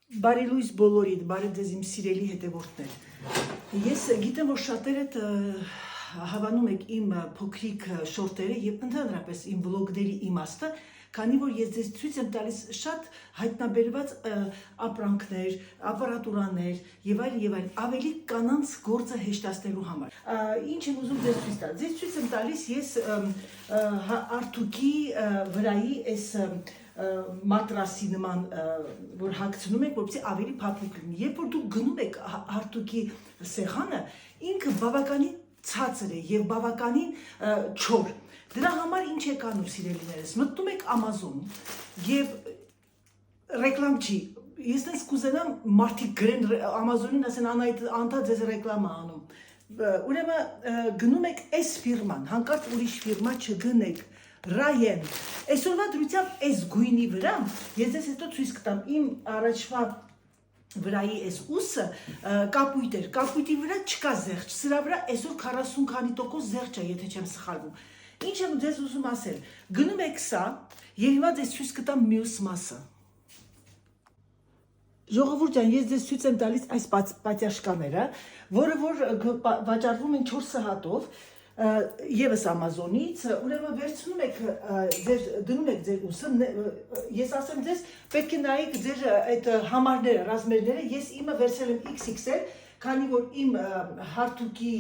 Բարի լույս բոլորիդ, բարի ձեզ իմ սիրելի հետևորդներ։ Ես գիտեմ, որ շատերդ հավանում եք իմ փոքրիկ շորտերը եւ ընդհանրապես իմ վլոգների իմաստը, քանի որ ես ձեզ ցույց եմ տալիս շատ հայտնաբերված ապրանքներ, ապարատուրաներ եւ այլն, ավելի կանանց գործը հեշտացնելու համար։ Ինչ եմ ուզում ձեզ ցույց տալ։ Ձեզ ցույց եմ տալիս ես արթուկի վրայի այս մատրասի նման, որ հագցնում եք, որպեսզի ավելի փափուկ լինի։ Երբ որ դուք գնում եք հարթուկի սեղանը, ինքը բավականին ցածր է եւ բավականին չոր։ Դրա համար ինչ եք անում, սիրելիներս, մտնում եք Amazon եւ ռեկլամ չի։ Ես դες կուզենամ մարդիկ գրեն Amazon-ին, ասեն Անտա ձեզ ռեկլամ է անում։ Ուրեմն գնում եք այս ֆիրման, հանկարծ ուրիշ ֆիրմա չգնեք։ Ryan, այսօրվա դրությամբ այս գույնի վրա, ես ձեզ հետո ցույց կտամ իմ առաջվա վրայի այս ուսը կապույտ էր, կապույտի վրա չկա զեղչ, սրա վրա այսօր 40 քանի տոկոս զեղչ է, եթե չեմ սխալվում։ Ինչ եմ ձեզ ուզում ասել, գնում եք սա, եւ հիմա ձեզ ցույց կտամ մյուս մասը։ Ժողովուրդ ջան, ես ձեզ ցույց եմ տալիս այս պատյաշկաները, որը որ վաճառվում են 4 սահատով, եւս Amazon-ից, ուրեմն վերցնում եք դնում եք ձեր ուսը, ես ասեմ ձեզ, պետք է նայեք ձեր այդ համարները, ռազմերները, ես իմը վերցրել եմ XXL, քանի որ իմ հարթուկի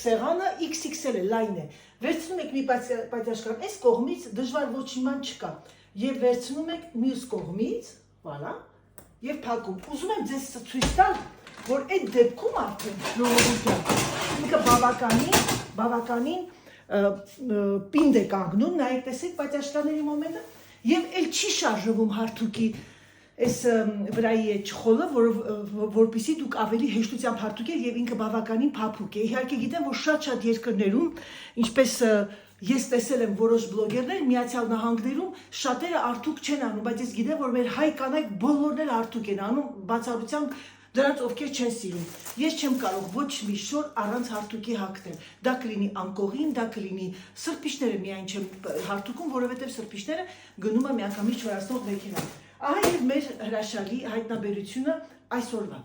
սեղանը XXL է, լայն է։ Վերցնում եք մի պատյաշկան, այս կողմից դժվար ոչ իման չկա, եւ վերցնում եք մյուս կողմից, voilà, եւ փակում։ Ուզում եմ ձեզ ցույց տալ, որ այդ դեպքում արդեն ինքը բավականին պինդ է կանգնում, նայեք տեսեք պատյաշկաների մոմենտը, եւ էլ չի շարժվում հարթուկի այս վրայի չխոլը, որպեսզի դուք ավելի հեշտությամբ հարթուկեք եւ ինքը բավականին փափուկ է։ Իհարկե գիտեմ, որ շատ երկրներում, ինչպես ես տեսել եմ որոշ բլոգերներ Միացյալ Նահանգներում շատերը արթուկ չեն անում, բայց ես գիտեմ, որ մեր հայ կանայք բոլորն էլ արթուկ են անում, բացառությամբ դրանց ովքեր չեն սիրում։ Ես չեմ կարող ոչ մի շոր առանց հարթուկի հագնել։ Դա կլինի անկողին, դա կլինի սրբիչները միայն չեմ հարթուկում, որովհետև սրբիչները գնում է միանգամից չորացնող մեքենա։ Ահա եւ մեր հրաշալի հայտնաբերությունը այսօրվա։